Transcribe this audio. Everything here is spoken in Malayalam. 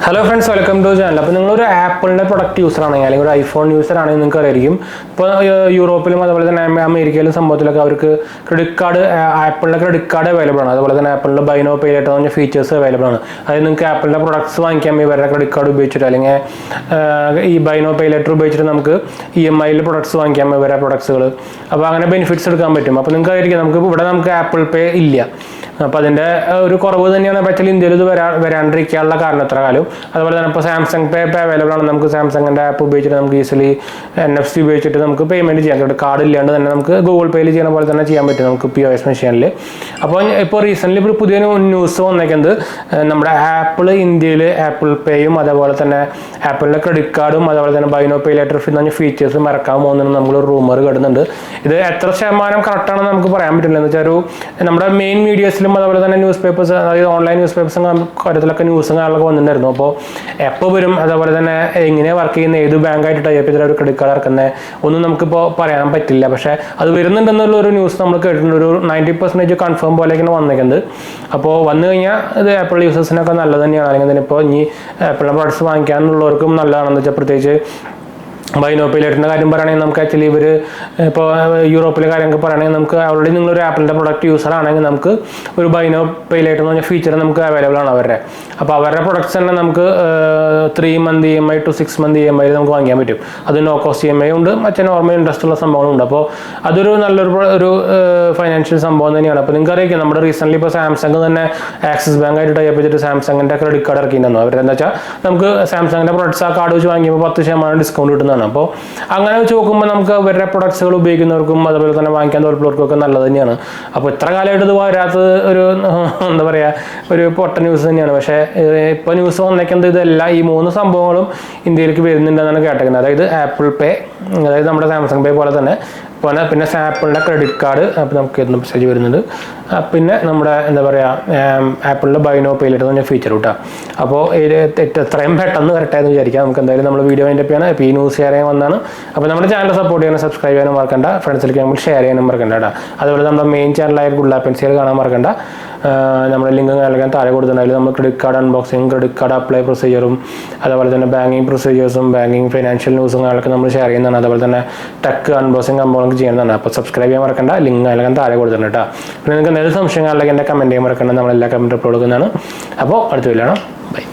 Hello friends, welcome to the channel. If you are an Apple product user or an iPhone user, you can Europe and America credit card Apple credit card available. Apple buy now pay later features available. Apple products credit card buy now pay later EMI products products benefits Apple Pay അപ്പോൾ അതിന്റെ ഒരു കുറവ് തന്നെയാണ് പറ്റില്ല ഇന്ത്യയിൽ ഇത് വരാണ്ടിരിക്കാനുള്ള കാരണത്രകാലം അതുപോലെ തന്നെ ഇപ്പോൾ സാംസങ് പേ അവൈലബിൾ ആണ് നമുക്ക് സാംസങ്ങിന്റെ ആപ്പ് ഉപയോഗിച്ചിട്ട് നമുക്ക് ഈസിലി NFC ഉപയോഗിച്ചിട്ട് നമുക്ക് പേയ്മെന്റ് ചെയ്യാൻ പറ്റും കാർഡ് ഇല്ലാണ്ട് തന്നെ നമുക്ക് ഗൂഗിൾ പേയിൽ ചെയ്യുന്ന പോലെ തന്നെ ചെയ്യാൻ പറ്റും നമുക്ക് POS മെഷീനിൽ അപ്പോൾ ഇപ്പോൾ റീസെന്റ് ഒരു പുതിയ ന്യൂസ് വന്നേക്കുന്നത് നമ്മുടെ ആപ്പിൾ ഇന്ത്യയിൽ ആപ്പിൾ പേയും അതുപോലെ തന്നെ ആപ്പിളിന്റെ ക്രെഡിറ്റ് കാർഡും അതുപോലെ തന്നെ ബൈ നോ പേ ലേറ്റർ എന്ന ഫീച്ചേഴ്സ് മറക്കാൻ പോകുന്നുണ്ടെന്ന് നമ്മൾ റൂമർ കേടുന്നുണ്ട് ഇത് എത്ര ശതമാനം കറക്റ്റ് ആണെന്ന് നമുക്ക് പറയാൻ പറ്റില്ല എന്ന് വെച്ചാൽ നമ്മുടെ മെയിൻ മീഡിയസ് അതുപോലെ തന്നെ ന്യൂസ് പേപ്പേഴ്സ് അതായത് ഓൺലൈൻ ന്യൂസ് പേപ്പേഴ്സും കാര്യത്തിലൊക്കെ ന്യൂസും കാര്യങ്ങളൊക്കെ വന്നിട്ടുണ്ടായിരുന്നു അപ്പോൾ എപ്പോൾ വരും അതുപോലെ തന്നെ എങ്ങനെ വർക്ക് ചെയ്യുന്ന ഏത് ബാങ്കായിട്ട് ടൈപ്പ് ചെയ്തിട്ട് ഒരു ക്രെഡിറ്റ് കാർഡ് ഇറക്കുന്നത് ഒന്നും നമുക്കിപ്പോൾ പറയാൻ പറ്റില്ല പക്ഷേ അത് വരുന്നുണ്ടെന്നുള്ള ഒരു ന്യൂസ് നമ്മൾ കേട്ടിട്ടുണ്ട് ഒരു 90% കൺഫേം പോലെയൊക്കെയാണ് വന്നേക്കുന്നത് അപ്പോൾ വന്നു കഴിഞ്ഞാൽ ഇത് ആപ്പിൾ യൂസേഴ്സിനൊക്കെ നല്ലത് തന്നെയാണ് അല്ലെങ്കിൽ തന്നെ ഇപ്പോൾ ഇനി ആപ്പിളിൻ്റെ പ്രോഡക്ട്സ് വാങ്ങിക്കാനുള്ളവർക്കും നല്ലതാണെന്ന് വെച്ചാൽ പ്രത്യേകിച്ച് ബൈ നോ പേ ലേറ്ററിൻ്റെ കാര്യം പറയുകയാണെങ്കിൽ നമുക്ക് ആക്ച്വലി ഇവർ ഇപ്പോൾ യൂറോപ്പിലെ കാര്യമൊക്കെ പറയുകയാണെങ്കിൽ നമുക്ക് ഓൾറെഡി നിങ്ങളൊരു ആപ്പിളിൻ്റെ പ്രൊഡക്റ്റ് യൂസർ ആണെങ്കിൽ നമുക്ക് ഒരു ബൈ നോ പേ ലേറ്റർ എന്ന് പറഞ്ഞ ഫീച്ചർ നമുക്ക് അവൈലബിൾ ആണ് അവരുടെ അപ്പോൾ അവരുടെ പ്രൊഡക്ട്സ് തന്നെ നമുക്ക് 3 month EMI to 6 month EMI നമുക്ക് വാങ്ങിക്കാൻ പറ്റും അത് നോ കോസ്റ്റ് EMI ഉണ്ട് മറ്റേ നോർമൽ ഇൻട്രസ്റ്റ് ഉള്ള സംഭവങ്ങളുണ്ട് അപ്പോൾ അതൊരു നല്ലൊരു ഫൈനാൻഷ്യൽ സംഭവം തന്നെയാണ് അപ്പോൾ നിങ്ങൾക്ക് അറിയിക്കും നമ്മുടെ റീസെൻ്റ്ലി ഇപ്പോൾ സാംസങ് തന്നെ ആക്സിസ് ബാങ്കായിട്ട് ടൈപ്പ് ചെയ്തിട്ട് സാംസങ്ങിൻ്റെ ക്രെഡിറ്റ് കാർഡ് ഇറക്കിയിട്ടുണ്ടായിരുന്നു അവരെന്താ വെച്ചാൽ നമുക്ക് സാംസങ്ങിൻ്റെ പ്രൊഡക്ട്സ് ആ കാർഡ് വെച്ച് വാങ്ങിക്കുമ്പോൾ 10% ഡിസ്കൗണ്ട് കിട്ടുന്നതാണ് അപ്പോൾ അങ്ങനെ വെച്ച് നോക്കുമ്പോൾ നമുക്ക് അവരുടെ പ്രൊഡക്ട്സുകൾ ഉപയോഗിക്കുന്നവർക്കും അതുപോലെ തന്നെ വാങ്ങിക്കാൻ താല്പര്യമുള്ളവർക്കും ഒക്കെ നല്ലത് തന്നെയാണ് അപ്പോൾ ഇത്ര കാലമായിട്ട് ഇത് വരാത്തത് ഒരു എന്താ പറയുക ഒരു പൊട്ട ന്യൂസ് തന്നെയാണ് പക്ഷേ ഇപ്പോൾ ന്യൂസ് വന്നേക്കുന്നത് ഇതെല്ലാം ഈ 3 സംഭവങ്ങളും ഇന്ത്യയിലേക്ക് വരുന്നുണ്ടെന്നാണ് കേട്ടേക്കുന്നത് അതായത് ആപ്പിൾ പേ അതായത് നമ്മുടെ സാംസങ് പേ പോലെ തന്നെ പിന്നെ ആപ്പിളിൻ്റെ ക്രെഡിറ്റ് കാർഡ് അപ്പോൾ നമുക്ക് ഇന്ന് മെസ്സേജ് വരുന്നുണ്ട് പിന്നെ നമ്മുടെ എന്താ പറയുക ആപ്പിളിൻ്റെ ബൈ നോ പേ ലേറ്റർ എന്ന് ഫീച്ചർ കിട്ടുക അപ്പോൾ എത്രയും പെട്ടെന്ന് വരട്ടെ എന്ന് വിചാരിക്കാം നമുക്ക് എന്തായാലും നമ്മൾ വീഡിയോ അതിൻ്റെ ഒക്കെയാണ് ഇപ്പോൾ ഈ ന്യൂസ് ഷെയർ ചെയ്യാൻ വന്നാണ് അപ്പോൾ നമ്മുടെ ചാനൽ സപ്പോർട്ട് ചെയ്യാനും സബ്സ്ക്രൈബ് ചെയ്യാനും മറക്കണ്ട ഫ്രണ്ട്സിലേക്ക് നമ്മൾ ഷെയർ ചെയ്യാനും മറക്കണ്ട കേട്ടോ അതുപോലെ നമ്മുടെ മെയിൻ ചാനലായ 𝙑𝙞𝙙𝙚 കാണാൻ മറക്കണ്ട നമ്മുടെ ലിങ്ക് നൽകാൻ താഴെ കൊടുത്തിട്ടുണ്ടായാലും നമ്മൾ credit card unboxing credit card apply പ്രൊസീജിയറും അതുപോലെ തന്നെ ബാങ്കിങ് പ്രൊസീജിയേഴ്സും ബാങ്കിങ് ഫൈനാൻഷ്യൽ ന്യൂസും കാര്യങ്ങളൊക്കെ നമ്മൾ ഷെയർ ചെയ്യുന്നതാണ് അതുപോലെ തന്നെ ടെക് അൺബോക്സിങ് സംഭവങ്ങളൊക്കെ ചെയ്യുന്നതാണ് അപ്പോൾ സബ്സ്ക്രൈബ് ചെയ്യാൻ മറക്കണ്ട ലിങ്ക് നൽകാൻ താഴെ കൊടുത്തിട്ടുണ്ട് കേട്ടോ പിന്നെ നിങ്ങൾക്ക് എന്തെങ്കിലും സംശയങ്ങളിലേക്ക് എൻ്റെ കമൻറ്റ് ചെയ്യാൻ മറക്കണ്ട നമ്മളെല്ലാ കമൻറ്റ് അപ്ലോഡ് കൊടുക്കുന്നതാണ് അപ്പോൾ അടുത്ത വീഡിയോ ആണ് ബൈ